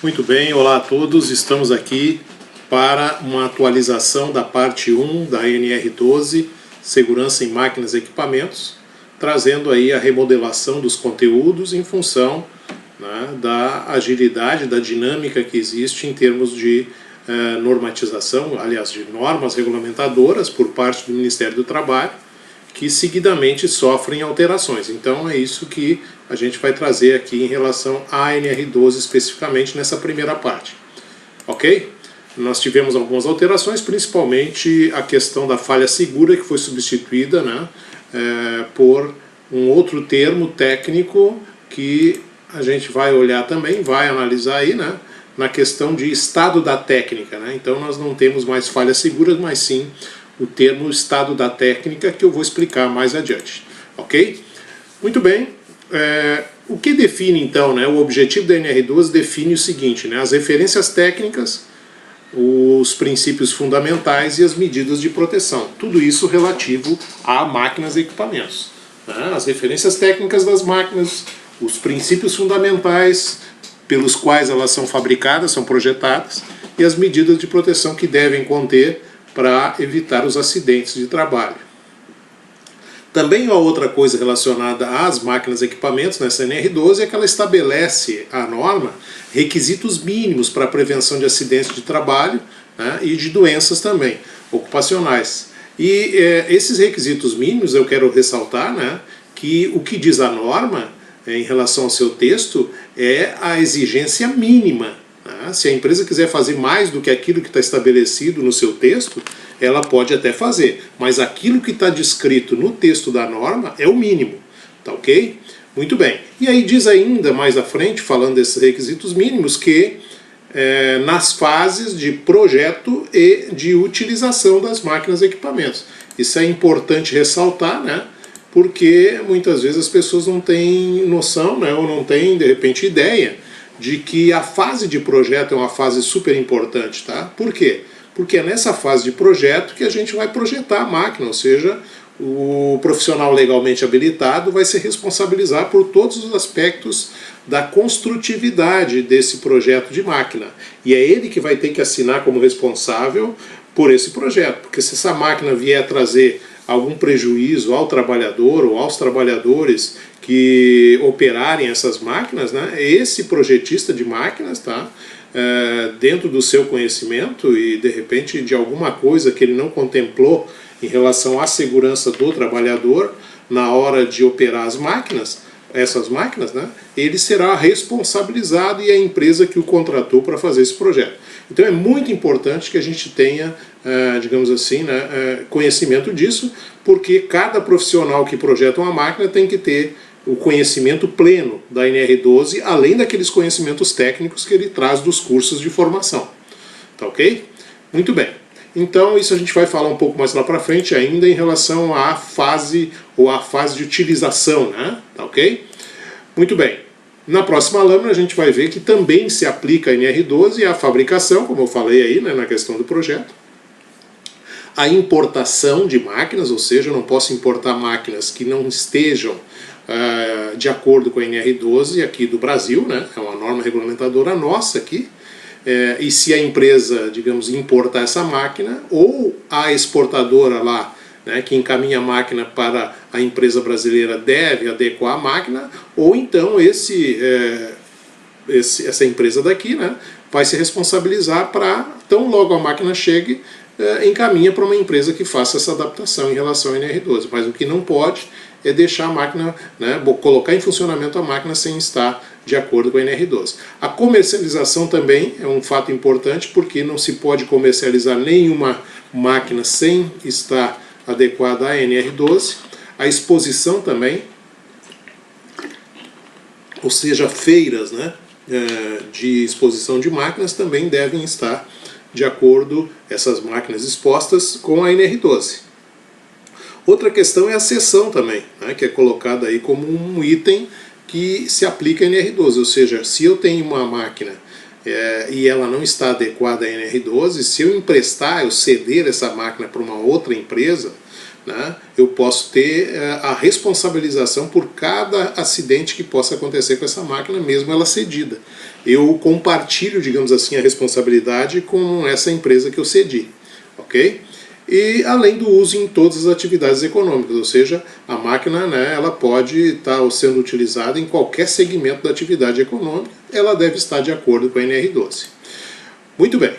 Muito bem, olá a todos, estamos aqui para uma atualização da parte 1 da NR12, Segurança em Máquinas e Equipamentos, trazendo aí a remodelação dos conteúdos em função, né, da agilidade, da dinâmica que existe em termos de normatização, aliás, de normas regulamentadoras por parte do Ministério do Trabalho, que seguidamente sofrem alterações. Então é isso que a gente vai trazer aqui em relação à NR12 especificamente nessa primeira parte. Ok? Nós tivemos algumas alterações, principalmente a questão da falha segura, que foi substituída, né, por um outro termo técnico que a gente vai olhar também, vai analisar aí, né, na questão de estado da técnica, né? Então nós não temos mais falhas seguras, mas sim o termo estado da técnica, que eu vou explicar mais adiante, ok? Muito bem, o que define então, né, o objetivo da NR12 define o seguinte, né, as referências técnicas, os princípios fundamentais e as medidas de proteção, tudo isso relativo a máquinas e equipamentos, né? As referências técnicas das máquinas, os princípios fundamentais pelos quais elas são fabricadas, são projetadas, e as medidas de proteção que devem conter para evitar os acidentes de trabalho. Também há outra coisa relacionada às máquinas e equipamentos nessa NR12 é que ela estabelece a norma requisitos mínimos para a prevenção de acidentes de trabalho, né, e de doenças também ocupacionais. E esses requisitos mínimos eu quero ressaltar, né, que o que diz a norma em relação ao seu texto é a exigência mínima. Se a empresa quiser fazer mais do que aquilo que está estabelecido no seu texto, ela pode até fazer, mas aquilo que está descrito no texto da norma é o mínimo, tá ok? Muito bem. E aí diz ainda mais à frente, falando desses requisitos mínimos, que nas fases de projeto e de utilização das máquinas e equipamentos. Isso é importante ressaltar, né? Porque muitas vezes as pessoas não têm noção, né, ou não têm, de repente, ideia de que a fase de projeto é uma fase super importante, tá? Por quê? Porque é nessa fase de projeto que a gente vai projetar a máquina, ou seja, o profissional legalmente habilitado vai se responsabilizar por todos os aspectos da construtividade desse projeto de máquina. E é ele que vai ter que assinar como responsável por esse projeto, porque se essa máquina vier a trazer algum prejuízo ao trabalhador ou aos trabalhadores que operarem essas máquinas, né, esse projetista de máquinas, tá, dentro do seu conhecimento e de repente de alguma coisa que ele não contemplou em relação à segurança do trabalhador na hora de operar as máquinas, essas máquinas, né, ele será responsabilizado e a empresa que o contratou para fazer esse projeto. Então é muito importante que a gente tenha, digamos assim, né, conhecimento disso, porque cada profissional que projeta uma máquina tem que ter o conhecimento pleno da NR12, além daqueles conhecimentos técnicos que ele traz dos cursos de formação. Tá ok? Muito bem. Então isso a gente vai falar um pouco mais lá para frente ainda em relação à fase ou à fase de utilização, né? Tá ok? Muito bem. Na próxima lâmina a gente vai ver que também se aplica a NR12 à fabricação, como eu falei aí, né, na questão do projeto. A importação de máquinas, ou seja, eu não posso importar máquinas que não estejam de acordo com a NR12 aqui do Brasil, né, é uma norma regulamentadora nossa aqui. E se a empresa, digamos, importar essa máquina, ou a exportadora lá, né, que encaminha a máquina para a empresa brasileira deve adequar a máquina, ou então essa empresa daqui, né, vai se responsabilizar para, tão logo a máquina chegue, encaminha para uma empresa que faça essa adaptação em relação à NR12. Mas o que não pode é deixar a máquina, né, colocar em funcionamento a máquina sem estar de acordo com a NR12. A comercialização também é um fato importante, porque não se pode comercializar nenhuma máquina sem estar adequada à NR12. A exposição também, ou seja, feiras, né, de exposição de máquinas também devem estar de acordo, essas máquinas expostas, com a NR12. Outra questão é a seção também, né, que é colocada aí como um item que se aplica à NR12, ou seja, se eu tenho uma máquina e ela não está adequada à NR12, se eu emprestar, eu ceder essa máquina para uma outra empresa, né, eu posso ter a responsabilização por cada acidente que possa acontecer com essa máquina, mesmo ela cedida. Eu compartilho, digamos assim, a responsabilidade com essa empresa que eu cedi, ok? E além do uso em todas as atividades econômicas, ou seja, a máquina, né, ela pode estar sendo utilizada em qualquer segmento da atividade econômica, ela deve estar de acordo com a NR12. Muito bem.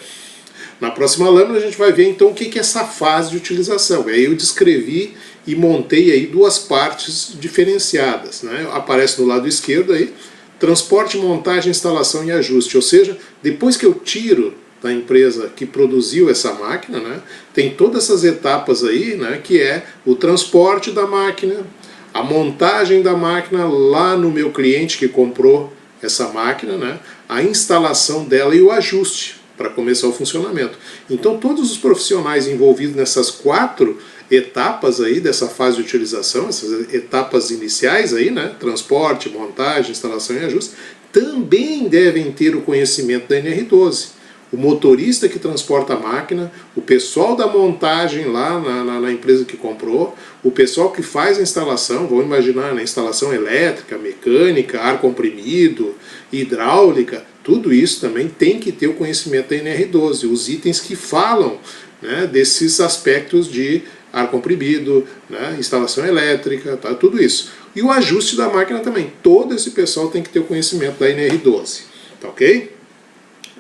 Na próxima lâmina a gente vai ver então o que é essa fase de utilização. Aí eu descrevi e montei aí duas partes diferenciadas, né? Aparece no lado esquerdo aí, transporte, montagem, instalação e ajuste. Ou seja, depois que eu tiro da empresa que produziu essa máquina, né, tem todas essas etapas aí, né, que é o transporte da máquina, a montagem da máquina lá no meu cliente que comprou essa máquina, né, a instalação dela e o ajuste para começar o funcionamento. Então todos os profissionais envolvidos nessas 4 etapas aí dessa fase de utilização, essas etapas iniciais aí, né, transporte, montagem, instalação e ajuste, também devem ter o conhecimento da NR12. O motorista que transporta a máquina, o pessoal da montagem lá na empresa que comprou, o pessoal que faz a instalação, vamos imaginar, né, instalação elétrica, mecânica, ar comprimido, hidráulica, tudo isso também tem que ter o conhecimento da NR12, os itens que falam, né, desses aspectos de ar comprimido, né, instalação elétrica, tá, tudo isso. E o ajuste da máquina também, todo esse pessoal tem que ter o conhecimento da NR12, tá ok?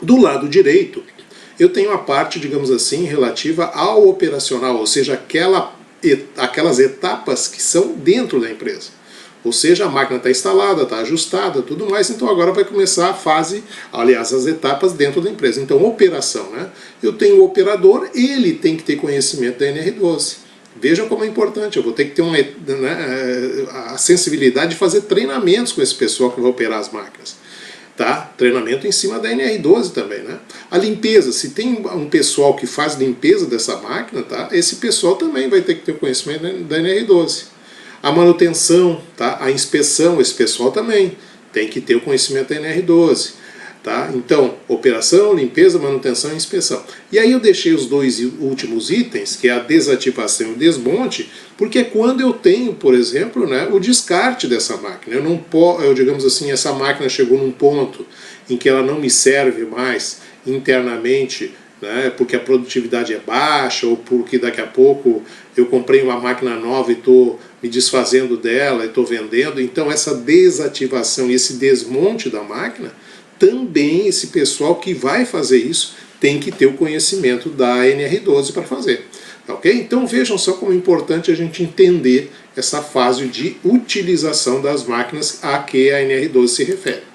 Do lado direito, eu tenho a parte, digamos assim, relativa ao operacional, ou seja, aquelas etapas que são dentro da empresa. Ou seja, a máquina está instalada, está ajustada, tudo mais, então agora vai começar a fase, aliás, as etapas dentro da empresa. Então, operação, né? Eu tenho o operador, ele tem que ter conhecimento da NR12. Vejam como é importante, eu vou ter que ter a sensibilidade de fazer treinamentos com esse pessoal que vai operar as máquinas. Tá? Treinamento em cima da NR12 também, né? A limpeza, se tem um pessoal que faz limpeza dessa máquina, tá? Esse pessoal também vai ter que ter o conhecimento da NR12. A manutenção, tá? A inspeção, esse pessoal também tem que ter o conhecimento da NR12. Tá? Então, operação, limpeza, manutenção e inspeção. E aí eu deixei os 2 últimos itens, que é a desativação e o desmonte, porque é quando eu tenho, por exemplo, né, o descarte dessa máquina. Digamos assim, essa máquina chegou num ponto em que ela não me serve mais internamente, né, porque a produtividade é baixa, ou porque daqui a pouco eu comprei uma máquina nova e estou me desfazendo dela, e estou vendendo. Então essa desativação e esse desmonte da máquina, também esse pessoal que vai fazer isso tem que ter o conhecimento da NR12 para fazer. Ok? Então vejam só como é importante a gente entender essa fase de utilização das máquinas a que a NR12 se refere.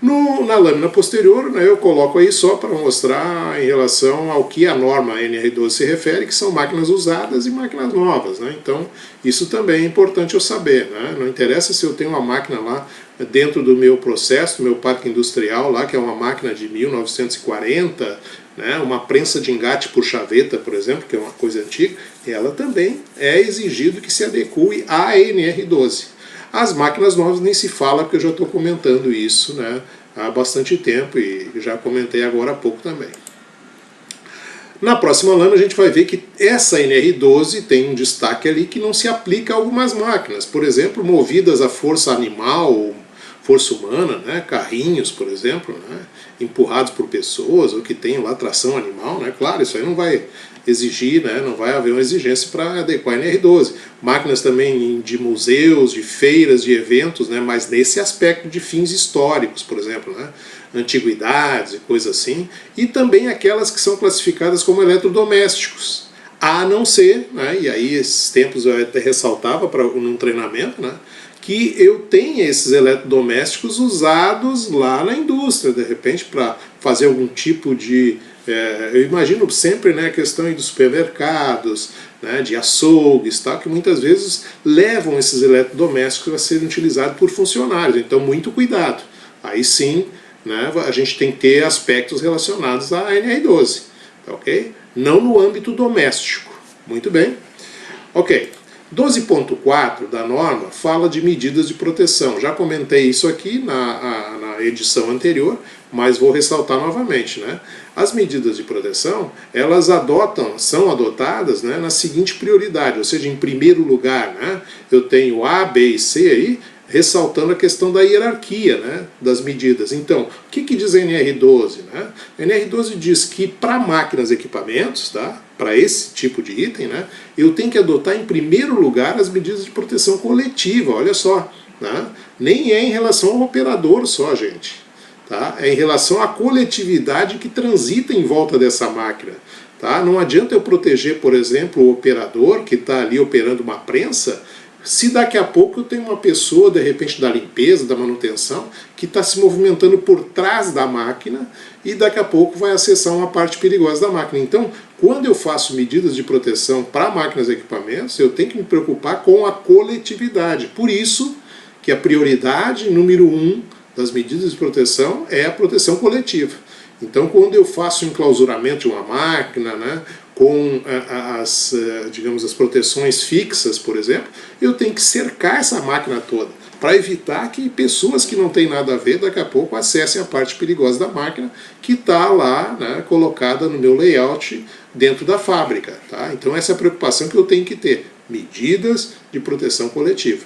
Na lâmina posterior, né, eu coloco aí só para mostrar em relação ao que a norma NR12 se refere, que são máquinas usadas e máquinas novas, né? Então isso também é importante eu saber, né? Não interessa se eu tenho uma máquina lá dentro do meu processo, do meu parque industrial lá, que é uma máquina de 1940, né, uma prensa de engate por chaveta, por exemplo, que é uma coisa antiga, ela também é exigido que se adeque à NR12. As máquinas novas nem se fala, porque eu já estou comentando isso, né, há bastante tempo e já comentei agora há pouco também. Na próxima lâmina a gente vai ver que essa NR12 tem um destaque ali que não se aplica a algumas máquinas, por exemplo, movidas a força animal, força humana, né, carrinhos, por exemplo, né, empurrados por pessoas, ou que tenham lá tração animal, né, claro, isso aí não vai exigir, né, não vai haver uma exigência para adequar a NR12. Máquinas também de museus, de feiras, de eventos, né, mas nesse aspecto de fins históricos, por exemplo, né, antiguidades e coisas assim, e também aquelas que são classificadas como eletrodomésticos, a não ser, né, e aí esses tempos eu até ressaltava num treinamento, né, que eu tenha esses eletrodomésticos usados lá na indústria, de repente para fazer algum tipo de... eu imagino sempre, né, a questão aí dos supermercados, né, de açougues, tal, que muitas vezes levam esses eletrodomésticos a serem utilizados por funcionários, então muito cuidado. Aí sim, né, a gente tem que ter aspectos relacionados à NR12, tá, ok? Não no âmbito doméstico. Muito bem. Ok. 12.4 da norma fala de medidas de proteção. Já comentei isso aqui na edição anterior, mas vou ressaltar novamente, né? As medidas de proteção, elas são adotadas, né, na seguinte prioridade, ou seja, em primeiro lugar, né, eu tenho A, B e C aí, ressaltando a questão da hierarquia, né, das medidas. Então, o que diz a NR12? Né? A NR12 diz que para máquinas e equipamentos, tá, para esse tipo de item, né, eu tenho que adotar em primeiro lugar as medidas de proteção coletiva, olha só. Né? Nem é em relação ao operador só, gente. Tá? É em relação à coletividade que transita em volta dessa máquina. Tá? Não adianta eu proteger, por exemplo, o operador que está ali operando uma prensa, se daqui a pouco eu tenho uma pessoa, de repente, da limpeza, da manutenção, que está se movimentando por trás da máquina e daqui a pouco vai acessar uma parte perigosa da máquina. Então, quando eu faço medidas de proteção para máquinas e equipamentos, eu tenho que me preocupar com a coletividade. Por isso que a prioridade número 1 das medidas de proteção é a proteção coletiva. Então, quando eu faço o enclausuramento de uma máquina, né, com digamos, as proteções fixas, por exemplo, eu tenho que cercar essa máquina toda, para evitar que pessoas que não têm nada a ver, daqui a pouco, acessem a parte perigosa da máquina, que está lá, né, colocada no meu layout dentro da fábrica. Tá? Então, essa é a preocupação que eu tenho que ter, medidas de proteção coletiva.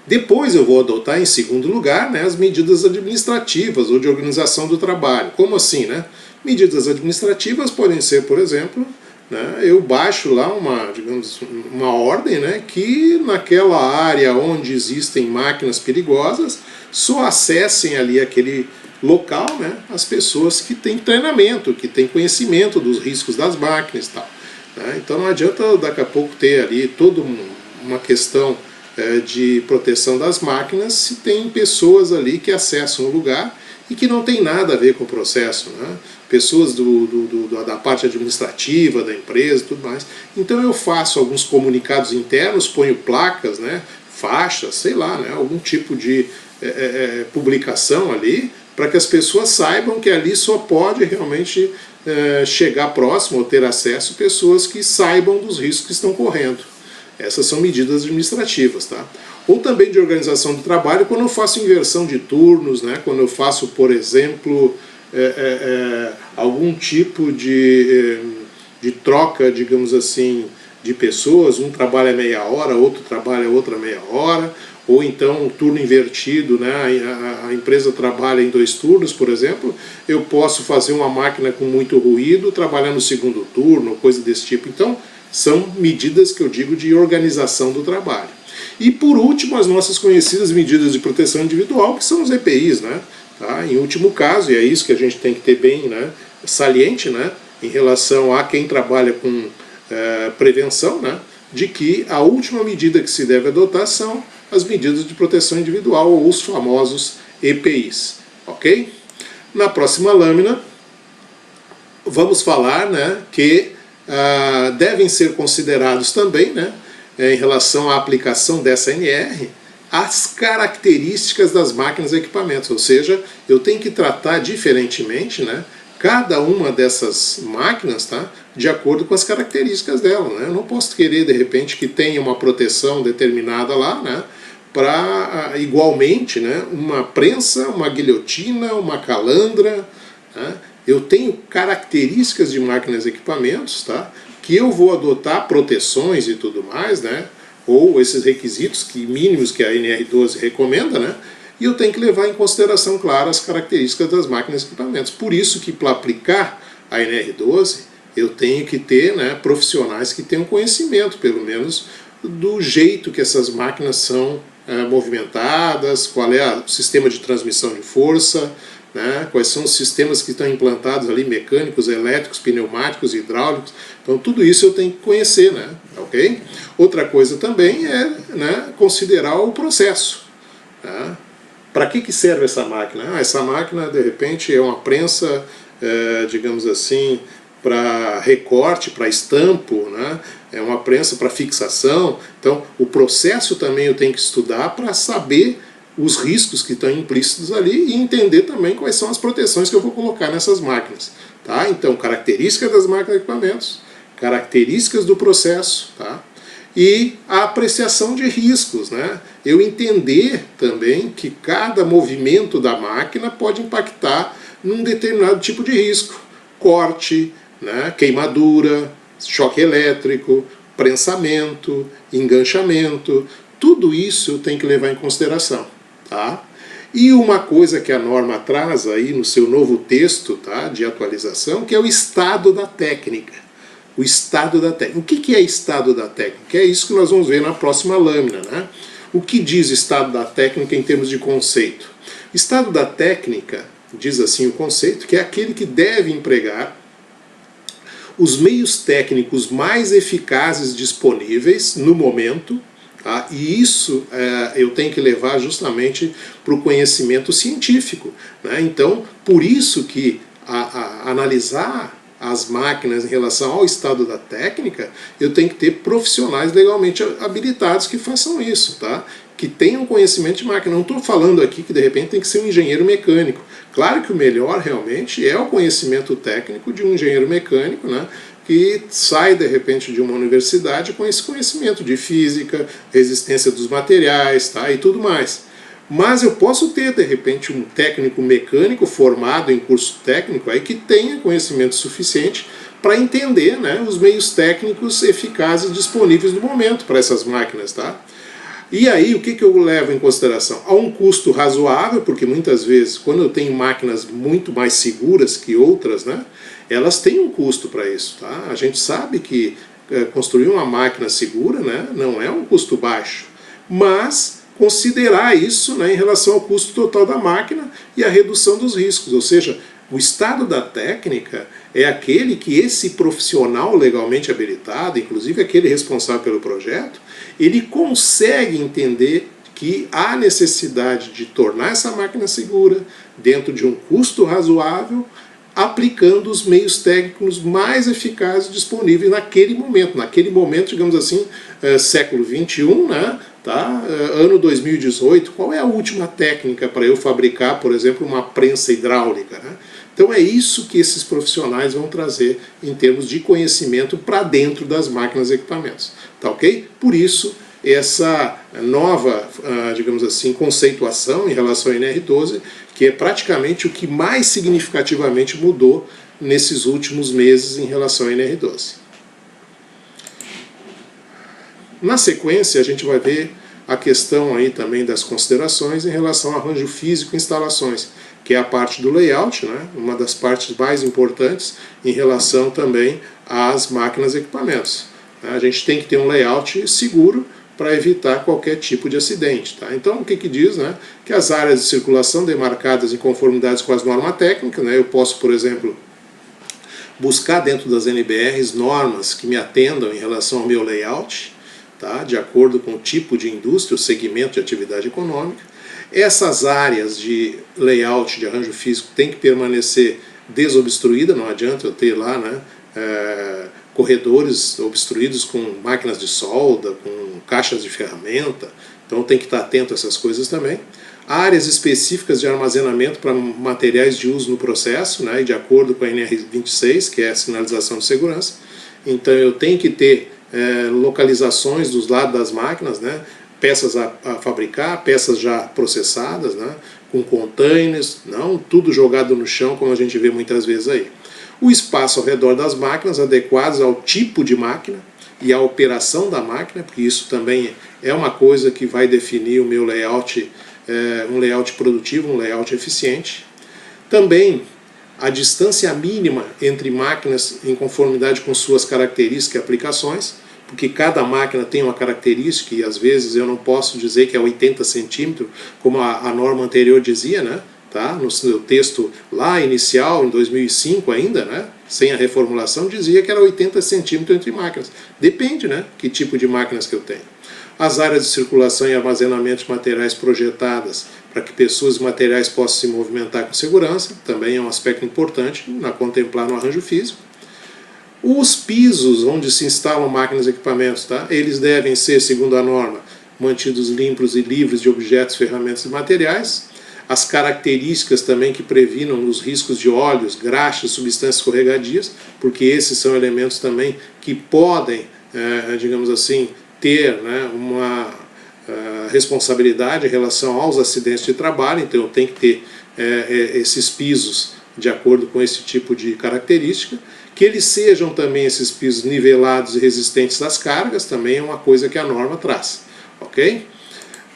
Depois eu vou adotar, em segundo lugar, né, as medidas administrativas ou de organização do trabalho. Como assim? Né? Medidas administrativas podem ser, por exemplo, né, eu baixo lá uma ordem, né, que naquela área onde existem máquinas perigosas só acessem ali aquele local, né, as pessoas que têm treinamento, que têm conhecimento dos riscos das máquinas e tal. Né? Então não adianta daqui a pouco ter ali toda uma questão de proteção das máquinas se tem pessoas ali que acessam o lugar e que não tem nada a ver com o processo, né? Pessoas da parte administrativa da empresa e tudo mais. Então eu faço alguns comunicados internos, ponho placas, né, faixas, sei lá, né, algum tipo de publicação ali, para que as pessoas saibam que ali só pode realmente chegar próximo ou ter acesso pessoas que saibam dos riscos que estão correndo. Essas são medidas administrativas, tá? Ou também de organização do trabalho, quando eu faço inversão de turnos, né? Quando eu faço, por exemplo, algum tipo de troca, digamos assim, de pessoas, um trabalha meia hora, outro trabalha outra meia hora, ou então um turno invertido, né? A empresa trabalha em 2 turnos, por exemplo, eu posso fazer uma máquina com muito ruído, trabalhar no segundo turno, coisa desse tipo. Então, são medidas que eu digo de organização do trabalho. E por último, as nossas conhecidas medidas de proteção individual, que são os EPIs, né? Tá? Em último caso, e é isso que a gente tem que ter bem, né, saliente, né, em relação a quem trabalha com prevenção, né, de que a última medida que se deve adotar são as medidas de proteção individual, ou os famosos EPIs. Ok? Na próxima lâmina, vamos falar, né, que devem ser considerados também, né, em relação à aplicação dessa NR, as características das máquinas e equipamentos, ou seja, eu tenho que tratar diferentemente, né, cada uma dessas máquinas, tá, de acordo com as características dela. Né? Eu não posso querer, de repente, que tenha uma proteção determinada lá, né, para igualmente, né, uma prensa, uma guilhotina, uma calandra. Né? Eu tenho características de máquinas e equipamentos, tá, que eu vou adotar proteções e tudo mais, né, ou esses requisitos mínimos que a NR12 recomenda, né, e eu tenho que levar em consideração, claro, as características das máquinas e equipamentos. Por isso que, para aplicar a NR12, eu tenho que ter, né, profissionais que tenham conhecimento, pelo menos, do jeito que essas máquinas são movimentadas, qual é o sistema de transmissão de força, né, quais são os sistemas que estão implantados ali, mecânicos, elétricos, pneumáticos, hidráulicos. Então tudo isso eu tenho que conhecer, né, ok? Outra coisa também é, né, considerar o processo. Né? Para que serve essa máquina? Essa máquina, de repente, é uma prensa, digamos assim, para recorte, para estampo, né? É uma prensa para fixação. Então o processo também eu tenho que estudar para saber os riscos que estão implícitos ali e entender também quais são as proteções que eu vou colocar nessas máquinas. Tá? Então, características das máquinas e equipamentos, características do processo, tá? E a apreciação de riscos, né? Eu entender também que cada movimento da máquina pode impactar num determinado tipo de risco. Corte, né? Queimadura, choque elétrico, prensamento, enganchamento, tudo isso eu tenho que levar em consideração, tá? E uma coisa que a norma traz aí no seu novo texto, tá, de atualização, que é o estado da técnica. O estado da técnica. O que é estado da técnica? É isso que nós vamos ver na próxima lâmina, né? O que diz estado da técnica em termos de conceito? Estado da técnica, diz assim o conceito, que é aquele que deve empregar os meios técnicos mais eficazes disponíveis no momento, tá? E isso eu tenho que levar justamente para o conhecimento científico, né? Então, por isso que analisar as máquinas em relação ao estado da técnica, eu tenho que ter profissionais legalmente habilitados que façam isso, tá? Que tenham conhecimento de máquina. Não estou falando aqui que de repente tem que ser um engenheiro mecânico. Claro que o melhor realmente é o conhecimento técnico de um engenheiro mecânico, né? Que sai de repente de uma universidade com esse conhecimento de física, resistência dos materiais, tá? E tudo mais. Mas eu posso ter, de repente, um técnico mecânico formado em curso técnico aí que tenha conhecimento suficiente para entender, né, os meios técnicos eficazes disponíveis no momento para essas máquinas, tá? E aí, o que eu levo em consideração? Há um custo razoável, porque muitas vezes, quando eu tenho máquinas muito mais seguras que outras, né, elas têm um custo para isso, tá? A gente sabe que construir uma máquina segura, né, não é um custo baixo, mas considerar isso, né, em relação ao custo total da máquina e a redução dos riscos. Ou seja, o estado da técnica é aquele que esse profissional legalmente habilitado, inclusive aquele responsável pelo projeto, ele consegue entender que há necessidade de tornar essa máquina segura dentro de um custo razoável, aplicando os meios técnicos mais eficazes disponíveis naquele momento, digamos assim, século XXI, né? Tá? Ano 2018, qual é a última técnica para eu fabricar, por exemplo, uma prensa hidráulica, né? Então é isso que esses profissionais vão trazer em termos de conhecimento para dentro das máquinas e equipamentos, tá ok? Por isso, essa nova, digamos assim, conceituação em relação ao NR12, que é praticamente o que mais significativamente mudou nesses últimos meses em relação ao NR12. Na sequência, a gente vai ver a questão aí também das considerações em relação ao arranjo físico e instalações, que é a parte do layout, né? Uma das partes mais importantes em relação também às máquinas e equipamentos. A gente tem que ter um layout seguro para evitar qualquer tipo de acidente, tá? Então, o que diz, né? Que as áreas de circulação demarcadas em conformidade com as normas técnicas, né? Eu posso, por exemplo, buscar dentro das NBRs normas que me atendam em relação ao meu layout, tá? De acordo com o tipo de indústria, o segmento de atividade econômica. Essas áreas de layout, de arranjo físico, tem que permanecer desobstruída, não adianta eu ter lá, né, corredores obstruídos com máquinas de solda, com caixas de ferramenta, então tem que estar atento a essas coisas também. Áreas específicas de armazenamento para materiais de uso no processo, né, de acordo com a NR26, que é a sinalização de segurança. Então eu tenho que ter localizações dos lados das máquinas, né, peças a fabricar, peças já processadas, né, com containers, não tudo jogado no chão como a gente vê muitas vezes aí. O espaço ao redor das máquinas adequados ao tipo de máquina e à operação da máquina, porque isso também é uma coisa que vai definir o meu layout, um layout produtivo, um layout eficiente. Também a distância mínima entre máquinas em conformidade com suas características e aplicações, porque cada máquina tem uma característica e às vezes eu não posso dizer que é 80 centímetros, como a norma anterior dizia, né? Tá? No seu texto lá inicial, em 2005 ainda, né? Sem a reformulação, dizia que era 80 centímetros entre máquinas. Depende, né? Que tipo de máquinas que eu tenho. As áreas de circulação e armazenamento de materiais projetadas para que pessoas e materiais possam se movimentar com segurança, também é um aspecto importante a contemplar no arranjo físico. Os pisos onde se instalam máquinas e equipamentos, tá? Eles devem ser, segundo a norma, mantidos limpos e livres de objetos, ferramentas e materiais. As características também que previnam os riscos de óleos, graxas, substâncias escorregadias, porque esses são elementos também que podem, digamos assim, ter, né, uma responsabilidade em relação aos acidentes de trabalho, então eu tenho que ter esses pisos de acordo com esse tipo de característica, que eles sejam também esses pisos nivelados e resistentes às cargas, também é uma coisa que a norma traz, ok?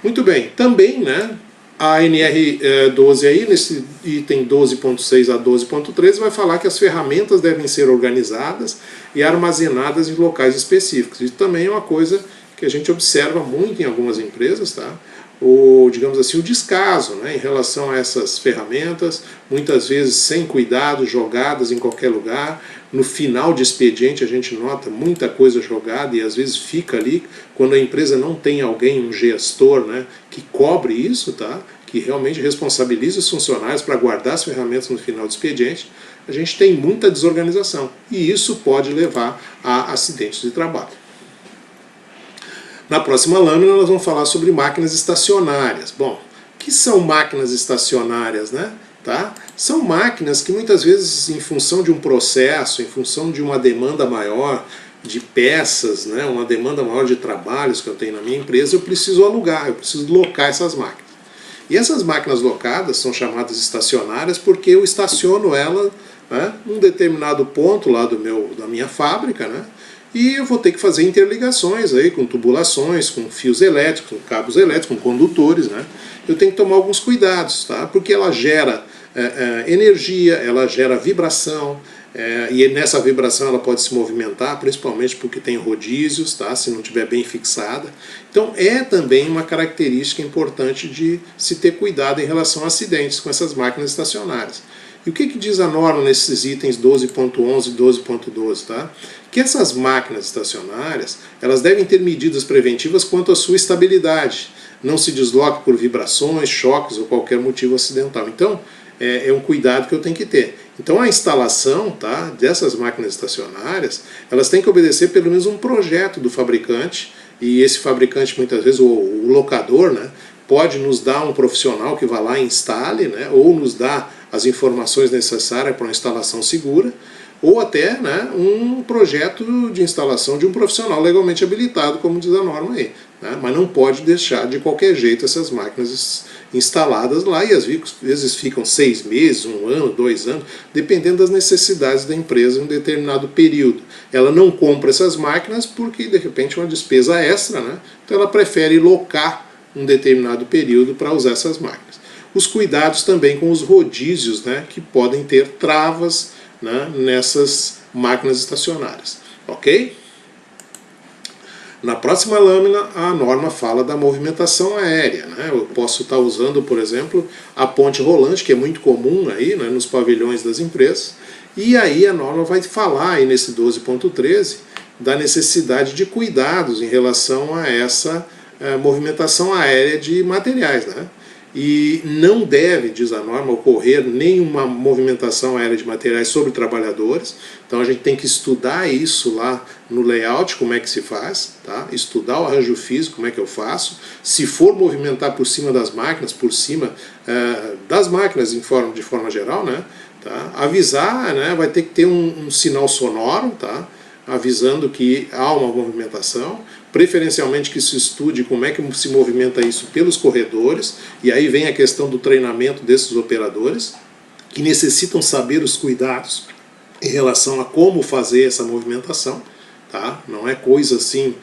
Muito bem, também, né, a NR12 aí, nesse item 12.6 a 12.13, vai falar que as ferramentas devem ser organizadas e armazenadas em locais específicos. Isso também é uma coisa que a gente observa muito em algumas empresas, tá? Digamos assim, o descaso, né, em relação a essas ferramentas, muitas vezes sem cuidado, jogadas em qualquer lugar. No final de expediente a gente nota muita coisa jogada e às vezes fica ali, quando a empresa não tem alguém, um gestor, né, que cobre isso, tá, que realmente responsabilize os funcionários para guardar as ferramentas no final do expediente, a gente tem muita desorganização e isso pode levar a acidentes de trabalho. Na próxima lâmina nós vamos falar sobre máquinas estacionárias. Bom, o que são máquinas estacionárias, né? Tá? São máquinas que muitas vezes, em função de um processo, em função de uma demanda maior de peças, né, uma demanda maior de trabalhos que eu tenho na minha empresa, eu preciso alugar, eu preciso locar essas máquinas. E essas máquinas locadas são chamadas estacionárias porque eu estaciono ela, né, num determinado ponto lá da minha fábrica, né, e eu vou ter que fazer interligações aí com tubulações, com fios elétricos, com cabos elétricos, com condutores, né? Eu tenho que tomar alguns cuidados, tá? Porque ela gera energia, ela gera vibração, e nessa vibração ela pode se movimentar, principalmente porque tem rodízios, tá? Se não estiver bem fixada. Então é também uma característica importante de se ter cuidado em relação a acidentes com essas máquinas estacionárias. E o que diz a norma nesses itens 12.11 e 12.12, tá? Que essas máquinas estacionárias, elas devem ter medidas preventivas quanto à sua estabilidade, não se desloque por vibrações, choques ou qualquer motivo acidental. Então, é um cuidado que eu tenho que ter. Então a instalação, tá, dessas máquinas estacionárias, elas têm que obedecer pelo menos um projeto do fabricante, e esse fabricante muitas vezes, o locador, né, pode nos dar um profissional que vá lá e instale, né, ou nos dá as informações necessárias para uma instalação segura, ou até, né, um projeto de instalação de um profissional legalmente habilitado, como diz a norma aí. Né, mas não pode deixar de qualquer jeito essas máquinas instaladas lá, e às vezes ficam 6 meses, 1 ano, 2 anos, dependendo das necessidades da empresa em um determinado período. Ela não compra essas máquinas porque, de repente, é uma despesa extra, né, então ela prefere locar um determinado período para usar essas máquinas. Os cuidados também com os rodízios, né, que podem ter travas, né, nessas máquinas estacionárias, ok? Na próxima lâmina, a norma fala da movimentação aérea, né? Eu posso estar usando, por exemplo, a ponte rolante, que é muito comum aí, né, nos pavilhões das empresas, e aí a norma vai falar aí nesse 12.13 da necessidade de cuidados em relação a essa movimentação aérea de materiais, né? E não deve, diz a norma, ocorrer nenhuma movimentação aérea de materiais sobre trabalhadores. Então a gente tem que estudar isso lá no layout, como é que se faz, tá? Estudar o arranjo físico, como é que eu faço. Se for movimentar por cima das máquinas, por cima das máquinas de forma geral, né? Tá? Avisar, né? Vai ter que ter um sinal sonoro, tá? Avisando que há uma movimentação, preferencialmente que se estude como é que se movimenta isso pelos corredores, e aí vem a questão do treinamento desses operadores, que necessitam saber os cuidados em relação a como fazer essa movimentação, tá? Não é coisa assim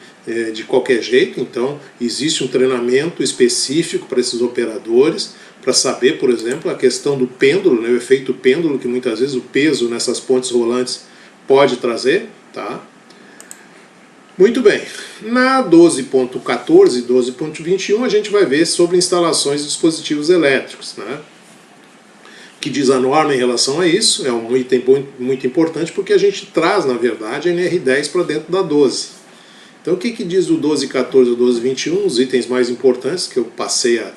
de qualquer jeito, então existe um treinamento específico para esses operadores, para saber, por exemplo, a questão do pêndulo, né, o efeito pêndulo, que muitas vezes o peso nessas pontes rolantes pode trazer, tá? Muito bem, na 12.14 e 12.21 a gente vai ver sobre instalações de dispositivos elétricos, né? Que diz a norma em relação a isso, é um item muito importante porque a gente traz, na verdade, a NR10 para dentro da 12. Então o que diz o 12.14 e o 12.21, os itens mais importantes que eu passei a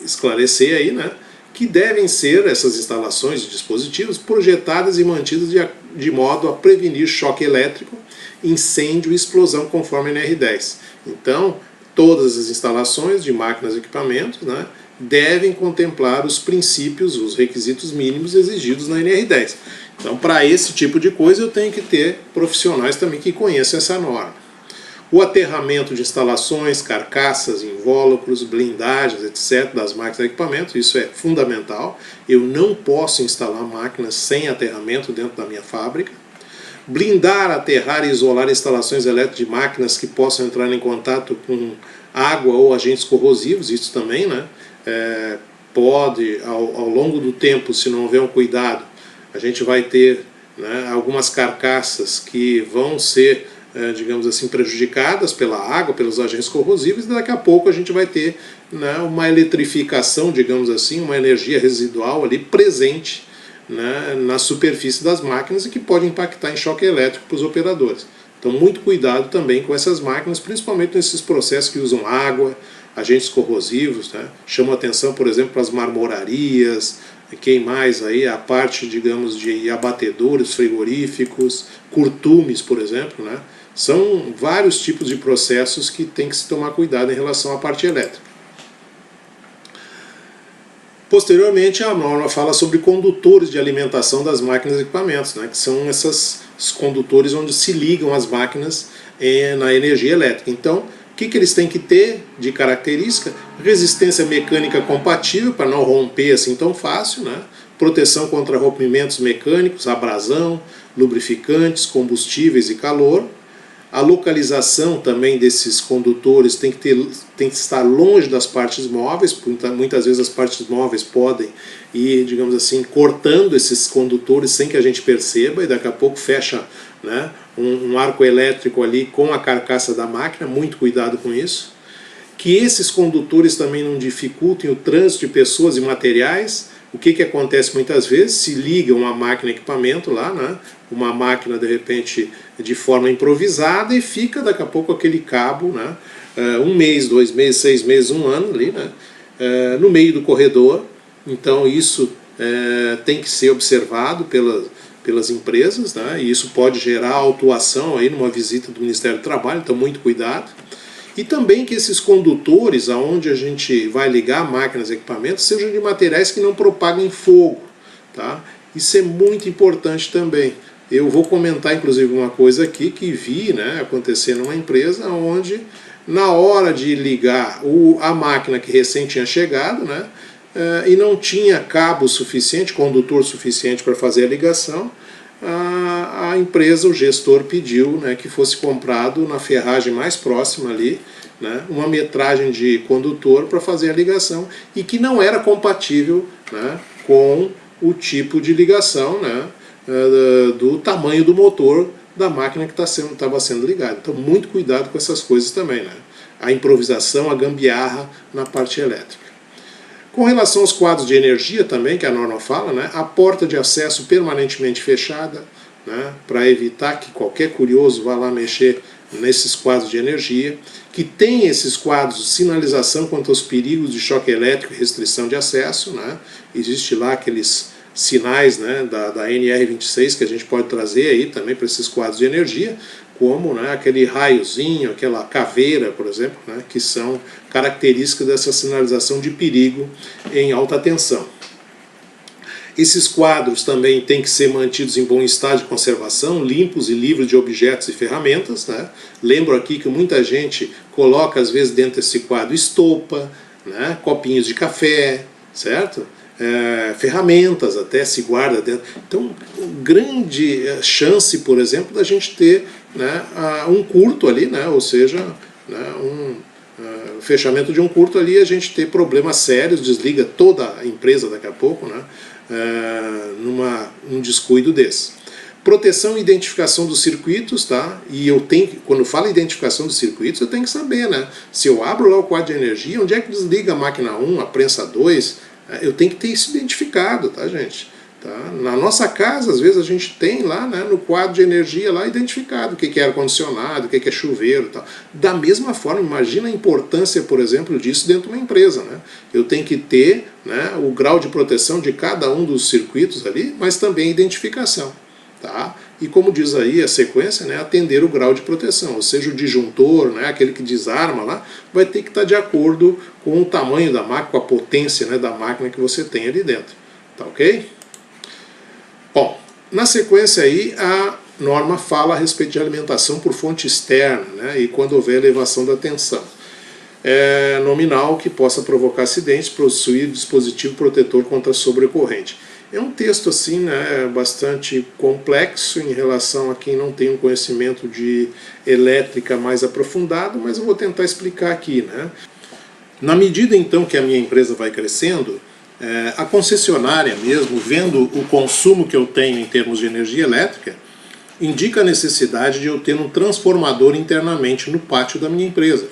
esclarecer aí, né? Que devem ser essas instalações de dispositivos projetadas e mantidas de modo a prevenir choque elétrico, incêndio e explosão conforme a NR10. Então, todas as instalações de máquinas e equipamentos, né, devem contemplar os princípios, os requisitos mínimos exigidos na NR10. Então, para esse tipo de coisa, eu tenho que ter profissionais também que conheçam essa norma. O aterramento de instalações, carcaças, invólucros, blindagens, etc., das máquinas e equipamentos, isso é fundamental. Eu não posso instalar máquinas sem aterramento dentro da minha fábrica. Blindar, aterrar e isolar instalações elétricas de máquinas que possam entrar em contato com água ou agentes corrosivos, isso também, né? Pode, ao longo do tempo, se não houver um cuidado, a gente vai ter, né, algumas carcaças que vão ser, digamos assim, prejudicadas pela água, pelos agentes corrosivos, e daqui a pouco a gente vai ter, né, uma eletrificação, digamos assim, uma energia residual ali presente, né, na superfície das máquinas e que pode impactar em choque elétrico para os operadores. Então, muito cuidado também com essas máquinas, principalmente nesses processos que usam água, agentes corrosivos, né? Chamo atenção, por exemplo, para as marmorarias, quem mais aí, a parte, digamos, de abatedouros, frigoríficos, curtumes, por exemplo, né? São vários tipos de processos que tem que se tomar cuidado em relação à parte elétrica. Posteriormente, a norma fala sobre condutores de alimentação das máquinas e equipamentos, né? Que são esses condutores onde se ligam as máquinas na energia elétrica. Então, o que eles têm que ter de característica? Resistência mecânica compatível, para não romper assim tão fácil, né? Proteção contra rompimentos mecânicos, abrasão, lubrificantes, combustíveis e calor. A localização também desses condutores tem que estar longe das partes móveis, porque muitas vezes as partes móveis podem ir, digamos assim, cortando esses condutores sem que a gente perceba, e daqui a pouco fecha, né, um arco elétrico ali com a carcaça da máquina. Muito cuidado com isso. Que esses condutores também não dificultem o trânsito de pessoas e materiais. O que acontece muitas vezes? Se liga uma máquina e equipamento lá, né? Uma máquina de repente de forma improvisada, e fica daqui a pouco aquele cabo, né? 1 mês, 2 meses, 6 meses, 1 ano ali, né? No meio do corredor. Então isso tem que ser observado pelas empresas, né? E isso pode gerar autuação aí numa visita do Ministério do Trabalho, então muito cuidado. E também que esses condutores, aonde a gente vai ligar máquinas e equipamentos, sejam de materiais que não propaguem fogo, tá? Isso é muito importante também. Eu vou comentar inclusive uma coisa aqui que vi, né, acontecer numa empresa onde, na hora de ligar a máquina que recém tinha chegado, né, e não tinha cabo suficiente, condutor suficiente para fazer a ligação, a empresa, o gestor pediu, né, que fosse comprado na ferragem mais próxima ali, né, uma metragem de condutor para fazer a ligação, e que não era compatível, né, com o tipo de ligação, né, do tamanho do motor da máquina que estava sendo ligada. Então muito cuidado com essas coisas também, né? A improvisação, a gambiarra na parte elétrica. Com relação aos quadros de energia também, que a norma fala, né, a porta de acesso permanentemente fechada, né, para evitar que qualquer curioso vá lá mexer nesses quadros de energia, que tem esses quadros de sinalização quanto aos perigos de choque elétrico e restrição de acesso, né, existe lá aqueles sinais, né, da NR26 que a gente pode trazer aí também para esses quadros de energia, como, né, aquele raiozinho, aquela caveira, por exemplo, né, que são características dessa sinalização de perigo em alta tensão. Esses quadros também têm que ser mantidos em bom estado de conservação, limpos e livres de objetos e ferramentas, né? Lembro aqui que muita gente coloca às vezes dentro desse quadro estopa, né, copinhos de café, certo? Ferramentas até se guarda dentro. Então, grande chance, por exemplo, da gente ter, né, um curto ali, né, ou seja, né, fechamento de um curto ali, a gente ter problemas sérios, desliga toda a empresa daqui a pouco, né, num descuido desse. Proteção e identificação dos circuitos, tá? E quando falo identificação dos circuitos, eu tenho que saber, né? Se eu abro lá o quadro de energia, onde é que desliga a máquina 1, a prensa 2, eu tenho que ter isso identificado, tá, gente? Tá? Na nossa casa, às vezes, a gente tem lá, né, no quadro de energia lá identificado o que é ar-condicionado, o que é chuveiro e tal. Da mesma forma, imagina a importância, por exemplo, disso dentro de uma empresa, né? Eu tenho que ter, né, o grau de proteção de cada um dos circuitos ali, mas também a identificação. Tá? E como diz aí a sequência, né, atender o grau de proteção, ou seja, o disjuntor, né, aquele que desarma lá, vai ter que estar de acordo com o tamanho da máquina, com a potência, né, da máquina que você tem ali dentro. Tá ok? Bom, na sequência aí, norma fala a respeito de alimentação por fonte externa, né, e quando houver elevação da tensão nominal que possa provocar acidentes, possuir dispositivo protetor contra sobrecorrente. É um texto assim, né, bastante complexo em relação a quem não tem um conhecimento de elétrica mais aprofundado, mas eu vou tentar explicar aqui, né. Na medida então que a minha empresa vai crescendo, a concessionária mesmo, vendo o consumo que eu tenho em termos de energia elétrica, indica a necessidade de eu ter um transformador internamente no pátio da minha empresa,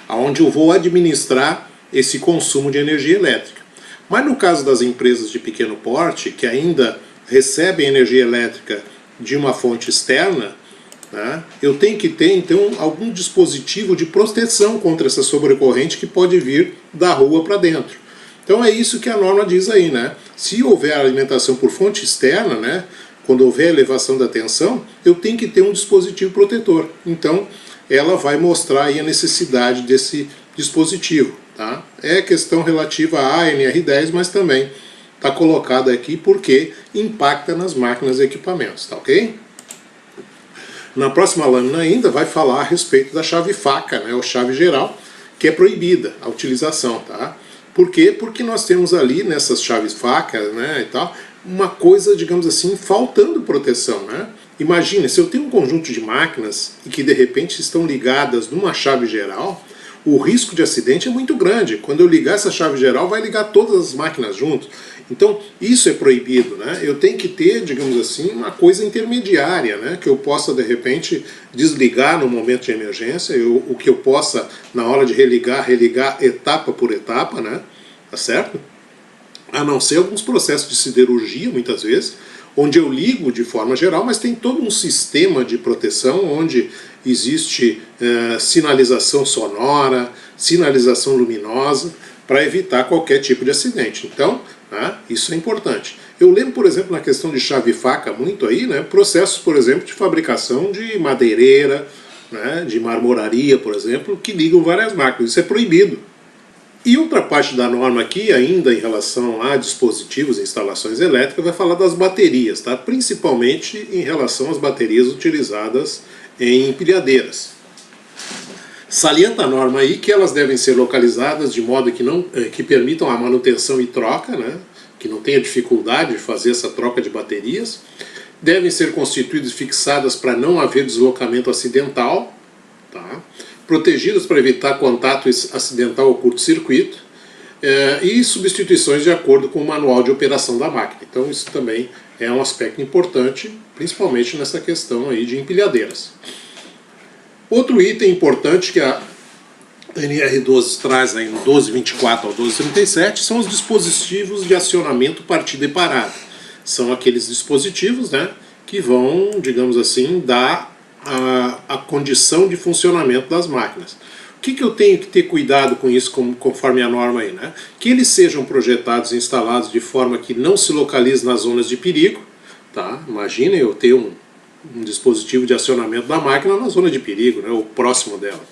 onde eu vou administrar esse consumo de energia elétrica. Mas no caso das empresas de pequeno porte, que ainda recebem energia elétrica de uma fonte externa, né, eu tenho que ter então algum dispositivo de proteção contra essa sobrecorrente que pode vir da rua para dentro. Então é isso que a norma diz aí, né? Se houver alimentação por fonte externa, né, quando houver elevação da tensão, eu tenho que ter um dispositivo protetor. Então ela vai mostrar aí a necessidade desse dispositivo, tá? É questão relativa à ANR10, mas também está colocada aqui porque impacta nas máquinas e equipamentos, tá ok? Na próxima lâmina ainda vai falar a respeito da chave faca, né, ou chave geral, que é proibida a utilização, tá? Por quê? Porque nós temos ali nessas chaves facas, né, e tal, uma coisa, digamos assim, faltando proteção, né? Imagine, se eu tenho um conjunto de máquinas e que de repente estão ligadas numa chave geral, o risco de acidente é muito grande. Quando eu ligar essa chave geral, vai ligar todas as máquinas juntos. Então, isso é proibido, né? Eu tenho que ter, digamos assim, uma coisa intermediária, né? Que eu possa, de repente, desligar no momento de emergência, o que eu possa, na hora de religar etapa por etapa, né? Tá certo? A não ser alguns processos de siderurgia, muitas vezes, onde eu ligo de forma geral, mas tem todo um sistema de proteção onde existe sinalização sonora, sinalização luminosa, para evitar qualquer tipo de acidente. Então, isso é importante. Eu lembro, por exemplo, na questão de chave faca, muito aí, né, processos, por exemplo, de fabricação de madeireira, né, de marmoraria, por exemplo, que ligam várias máquinas. Isso é proibido. E outra parte da norma aqui, ainda em relação a dispositivos e instalações elétricas, vai falar das baterias, tá? Principalmente em relação às baterias utilizadas em empilhadeiras. Salienta a norma aí que elas devem ser localizadas de modo que permitam a manutenção e troca, né? Que não tenha dificuldade de fazer essa troca de baterias. Devem ser constituídas e fixadas para não haver deslocamento acidental, tá? Protegidas para evitar contato acidental ou curto-circuito, e substituições de acordo com o manual de operação da máquina. Então isso também é um aspecto importante, principalmente nessa questão aí de empilhadeiras. Outro item importante que a NR12 traz aí no 1224 ao 1237 são os dispositivos de acionamento partida e parada. São aqueles dispositivos, né, que vão, digamos assim, dar a condição de funcionamento das máquinas. O que eu tenho que ter cuidado com isso, conforme a norma aí, né? Que eles sejam projetados e instalados de forma que não se localize nas zonas de perigo, tá? Imagina eu ter um dispositivo de acionamento da máquina na zona de perigo, né, ou próximo dela.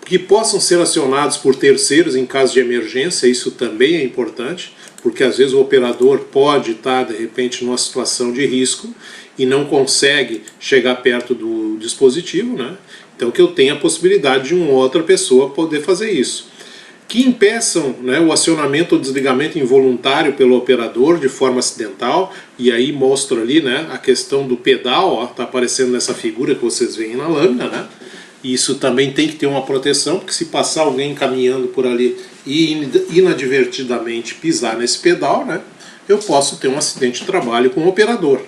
Que possam ser acionados por terceiros em caso de emergência, isso também é importante, porque às vezes o operador pode estar, de repente, numa situação de risco e não consegue chegar perto do dispositivo, né? Então que eu tenha a possibilidade de uma outra pessoa poder fazer isso. Que impeçam, né, o acionamento ou desligamento involuntário pelo operador de forma acidental, e aí mostro ali, né, a questão do pedal, está aparecendo nessa figura que vocês veem na lâmina, né? Isso também tem que ter uma proteção, porque se passar alguém caminhando por ali e inadvertidamente pisar nesse pedal, né, eu posso ter um acidente de trabalho com o operador.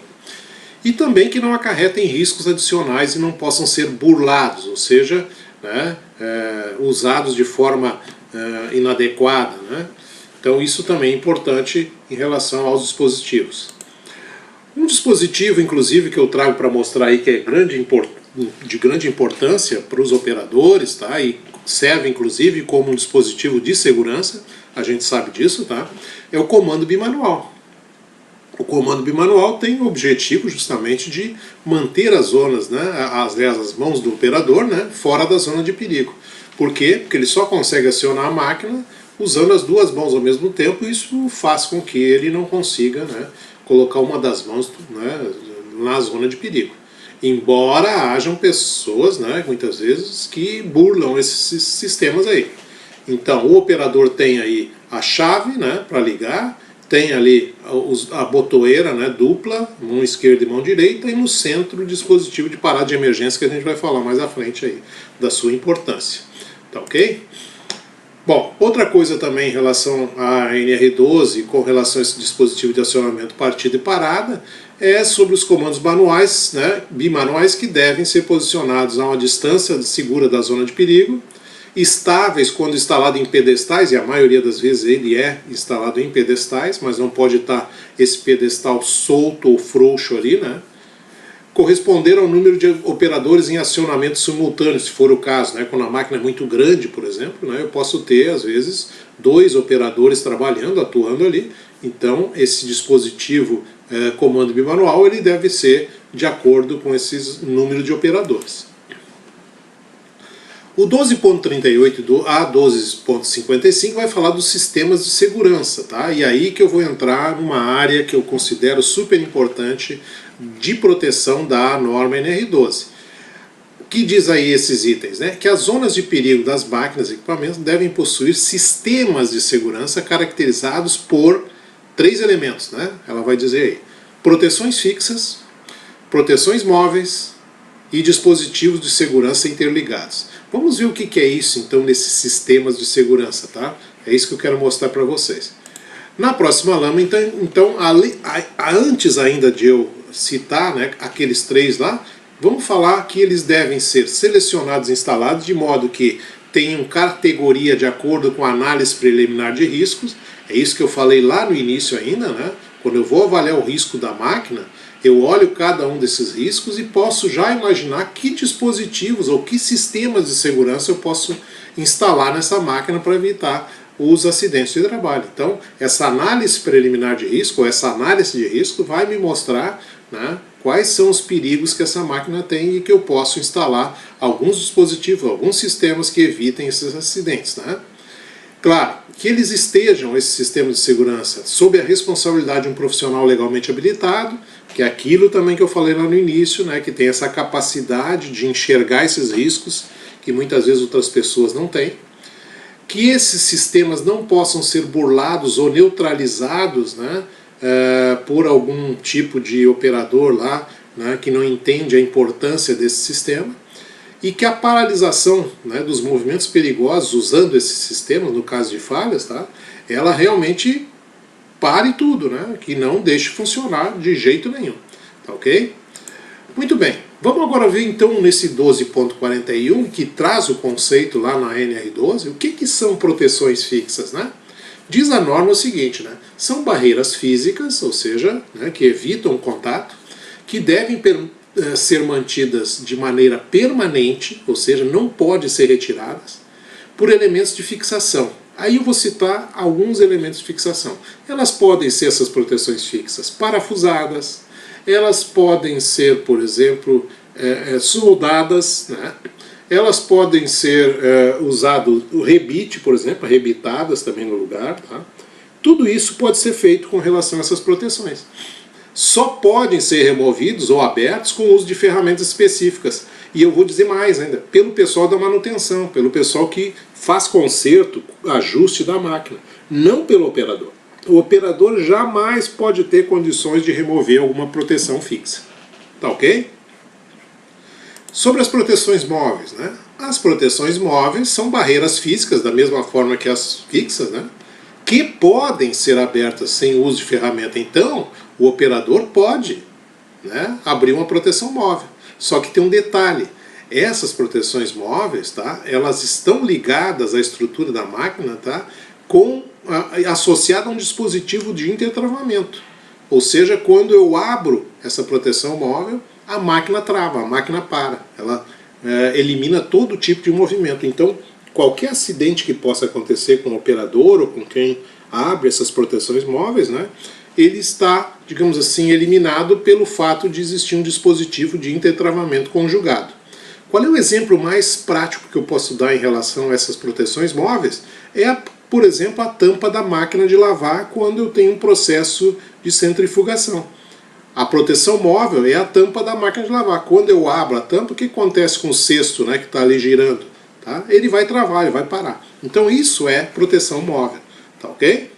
E também que não acarretem riscos adicionais e não possam ser burlados, ou seja, né, usados de forma inadequada, né? Então isso também é importante em relação aos dispositivos. Um dispositivo, inclusive, que eu trago para mostrar aí que é de grande importância para os operadores, tá? E serve inclusive como um dispositivo de segurança, a gente sabe disso, tá? É o comando bimanual. O comando bimanual tem o objetivo justamente de manter as zonas, né, as mãos do operador, né, fora da zona de perigo. Por quê? Porque ele só consegue acionar a máquina usando as duas mãos ao mesmo tempo, e isso faz com que ele não consiga, né, colocar uma das mãos, né, na zona de perigo. Embora hajam pessoas, né, muitas vezes, que burlam esses sistemas aí. Então, o operador tem aí a chave, né, para ligar, tem ali a botoeira, né, dupla, mão esquerda e mão direita, e no centro o dispositivo de parada de emergência, que a gente vai falar mais à frente aí, da sua importância. Tá ok? Bom, outra coisa também em relação à NR12, com relação a esse dispositivo de acionamento partida e parada, é sobre os comandos manuais, né, bimanuais, que devem ser posicionados a uma distância segura da zona de perigo, estáveis quando instalado em pedestais, e a maioria das vezes ele é instalado em pedestais, mas não pode estar esse pedestal solto ou frouxo ali, né? Corresponder ao número de operadores em acionamento simultâneo, se for o caso, né? Quando a máquina é muito grande, por exemplo, né? Eu posso ter, às vezes, 2 operadores trabalhando, atuando ali. Então, esse dispositivo comando bimanual, ele deve ser de acordo com esses número de operadores. O 12.38 a 12.55 vai falar dos sistemas de segurança, tá? E aí que eu vou entrar numa área que eu considero super importante de proteção da norma NR12. O que diz aí esses itens, né? Que as zonas de perigo das máquinas e equipamentos devem possuir sistemas de segurança caracterizados por 3 elementos, né? Ela vai dizer aí: proteções fixas, proteções móveis e dispositivos de segurança interligados. Vamos ver o que é isso, então, nesses sistemas de segurança, tá? É isso que eu quero mostrar para vocês. Na próxima lama, então antes ainda de eu citar, né, aqueles 3 lá, vamos falar que eles devem ser selecionados e instalados de modo que tenham categoria de acordo com a análise preliminar de riscos. É isso que eu falei lá no início ainda, né? Quando eu vou avaliar o risco da máquina, eu olho cada um desses riscos e posso já imaginar que dispositivos ou que sistemas de segurança eu posso instalar nessa máquina para evitar os acidentes de trabalho. Então, essa análise preliminar de risco, ou essa análise de risco, vai me mostrar, né, quais são os perigos que essa máquina tem e que eu posso instalar alguns dispositivos, alguns sistemas que evitem esses acidentes, né? Claro, que eles estejam, esses sistemas de segurança, sob a responsabilidade de um profissional legalmente habilitado, que é aquilo também que eu falei lá no início, né, que tem essa capacidade de enxergar esses riscos, que muitas vezes outras pessoas não têm. Que esses sistemas não possam ser burlados ou neutralizados, né, por algum tipo de operador lá, né, que não entende a importância desse sistema. E que a paralisação, né, dos movimentos perigosos usando esse sistema, no caso de falhas, tá, ela realmente pare tudo, né, que não deixe funcionar de jeito nenhum. Tá ok? Muito bem. Vamos agora ver então nesse 12.41, que traz o conceito lá na NR12, o que são proteções fixas, né? Diz a norma o seguinte, né, são barreiras físicas, ou seja, né, que evitam o contato, que devem ser mantidas de maneira permanente, ou seja, não podem ser retiradas, por elementos de fixação. Aí eu vou citar alguns elementos de fixação. Elas podem ser, essas proteções fixas, parafusadas, elas podem ser, por exemplo, soldadas, né? Elas podem ser usado o rebite, por exemplo, arrebitadas também no lugar. Tá? Tudo isso pode ser feito com relação a essas proteções. Só podem ser removidos ou abertos com o uso de ferramentas específicas. E eu vou dizer mais ainda, pelo pessoal da manutenção, pelo pessoal que faz conserto, ajuste da máquina, não pelo operador. O operador jamais pode ter condições de remover alguma proteção fixa. Tá ok? Sobre as proteções móveis, né? As proteções móveis são barreiras físicas, da mesma forma que as fixas, né? Que podem ser abertas sem uso de ferramenta. Então, o operador pode, né, abrir uma proteção móvel. Só que tem um detalhe. Essas proteções móveis, tá, elas estão ligadas à estrutura da máquina, tá, associada a um dispositivo de intertravamento. Ou seja, quando eu abro essa proteção móvel, a máquina trava, a máquina para. Ela elimina todo tipo de movimento. Então, qualquer acidente que possa acontecer com o operador ou com quem abre essas proteções móveis, né, ele está, digamos assim, eliminado pelo fato de existir um dispositivo de intertravamento conjugado. Qual é o exemplo mais prático que eu posso dar em relação a essas proteções móveis? Por exemplo, a tampa da máquina de lavar quando eu tenho um processo de centrifugação. A proteção móvel é a tampa da máquina de lavar. Quando eu abro a tampa, o que acontece com o cesto, né, que está ali girando? Tá? Ele vai travar, ele vai parar. Então isso é proteção móvel. Tá ok?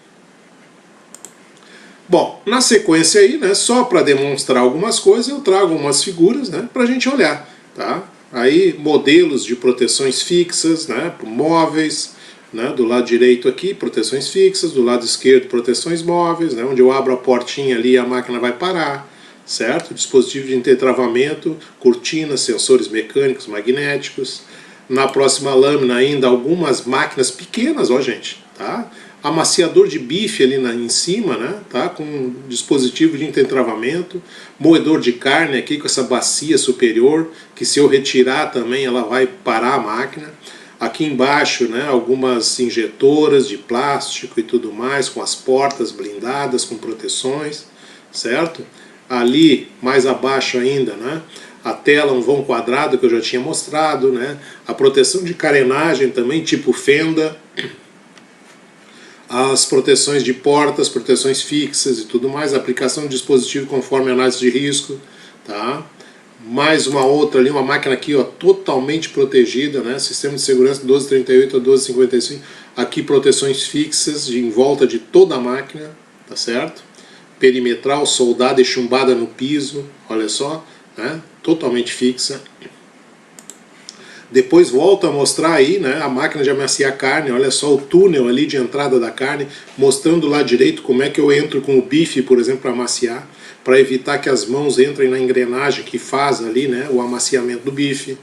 Bom, na sequência aí, né, só para demonstrar algumas coisas, eu trago umas figuras, né, para a gente olhar. Tá? Aí modelos de proteções fixas, né, móveis, né, do lado direito aqui, proteções fixas, do lado esquerdo, proteções móveis, né, onde eu abro a portinha ali a máquina vai parar, certo? Dispositivo de intertravamento, cortinas, sensores mecânicos, magnéticos. Na próxima lâmina ainda algumas máquinas pequenas, ó gente, tá? Amaciador de bife ali em cima, né, tá? Com dispositivo de intertravamento, moedor de carne aqui com essa bacia superior, que se eu retirar também ela vai parar a máquina. Aqui embaixo, né, algumas injetoras de plástico e tudo mais, com as portas blindadas, com proteções, certo? Ali, mais abaixo ainda, né, a tela, um vão quadrado que eu já tinha mostrado, né, a proteção de carenagem também, tipo fenda, as proteções de portas, proteções fixas e tudo mais, aplicação de dispositivo conforme análise de risco, tá? Mais uma outra ali, uma máquina aqui, ó, totalmente protegida, né? Sistema de segurança 1238 a 1255, aqui proteções fixas em volta de toda a máquina, tá certo? Perimetral, soldada e chumbada no piso, olha só, né? Totalmente fixa. Depois volto a mostrar aí, né, a máquina de amaciar carne, olha só o túnel ali de entrada da carne, mostrando lá direito como é que eu entro com o bife, por exemplo, para amaciar, para evitar que as mãos entrem na engrenagem que faz ali, né, o amaciamento do bife,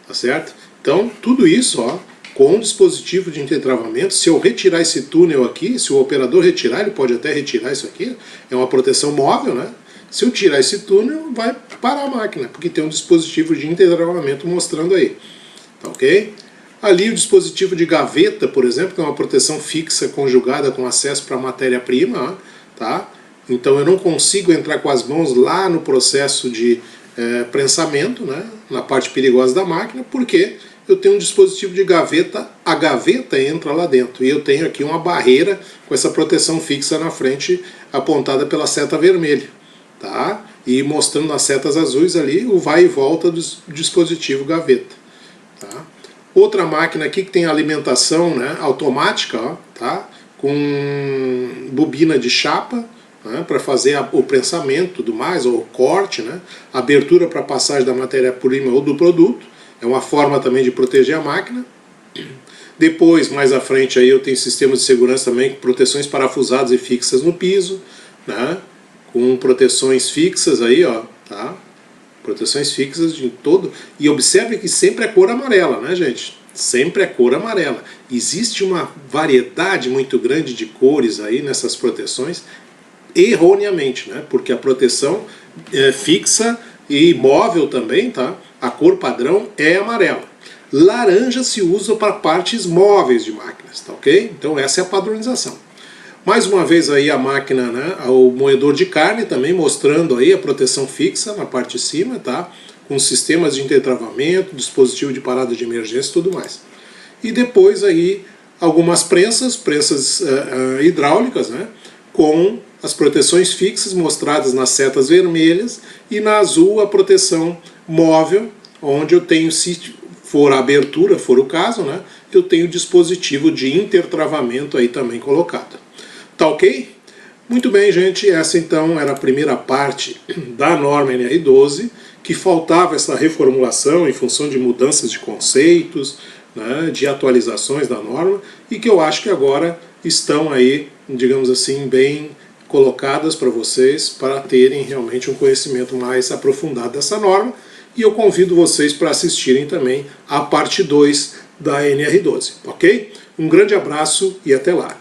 tá certo? Então, tudo isso, ó, com um dispositivo de intertravamento. Se eu retirar esse túnel aqui, se o operador retirar, ele pode até retirar isso aqui, é uma proteção móvel, né? Se eu tirar esse túnel, vai parar a máquina, porque tem um dispositivo de intertravamento mostrando aí. Tá ok? Ali o dispositivo de gaveta, por exemplo, que é uma proteção fixa conjugada com acesso para matéria-prima, tá? Então eu não consigo entrar com as mãos lá no processo de prensamento, né, na parte perigosa da máquina, porque eu tenho um dispositivo de gaveta, a gaveta entra lá dentro, e eu tenho aqui uma barreira com essa proteção fixa na frente, apontada pela seta vermelha, tá? E mostrando nas setas azuis ali o vai e volta do dispositivo gaveta. Tá? Outra máquina aqui que tem alimentação, né, automática, ó, tá? Com bobina de chapa, né, para fazer o prensamento e tudo mais, ou o corte, né? Abertura para passagem da matéria-prima ou do produto, é uma forma também de proteger a máquina. Depois, mais à frente, aí eu tenho sistemas de segurança também, com proteções parafusadas e fixas no piso, né, com proteções fixas aí, ó, tá? Proteções fixas de todo. E observe que sempre é cor amarela, né, gente? Sempre é cor amarela. Existe uma variedade muito grande de cores aí nessas proteções, erroneamente, né? Porque a proteção fixa e móvel também, tá? A cor padrão é amarela. Laranja se usa para partes móveis de máquinas, tá ok? Então essa é a padronização. Mais uma vez aí a máquina, né, o moedor de carne também mostrando aí a proteção fixa na parte de cima, tá? Com sistemas de intertravamento, dispositivo de parada de emergência e tudo mais. E depois aí algumas prensas hidráulicas, né, com as proteções fixas mostradas nas setas vermelhas e na azul a proteção móvel, onde eu tenho, se for a abertura, for o caso, né, eu tenho dispositivo de intertravamento aí também colocado. Tá ok? Muito bem, gente, essa então era a primeira parte da norma NR12, que faltava essa reformulação em função de mudanças de conceitos, né, de atualizações da norma, e que eu acho que agora estão aí, digamos assim, bem colocadas para vocês, para terem realmente um conhecimento mais aprofundado dessa norma, e eu convido vocês para assistirem também a parte 2 da NR12, ok? Um grande abraço e até lá!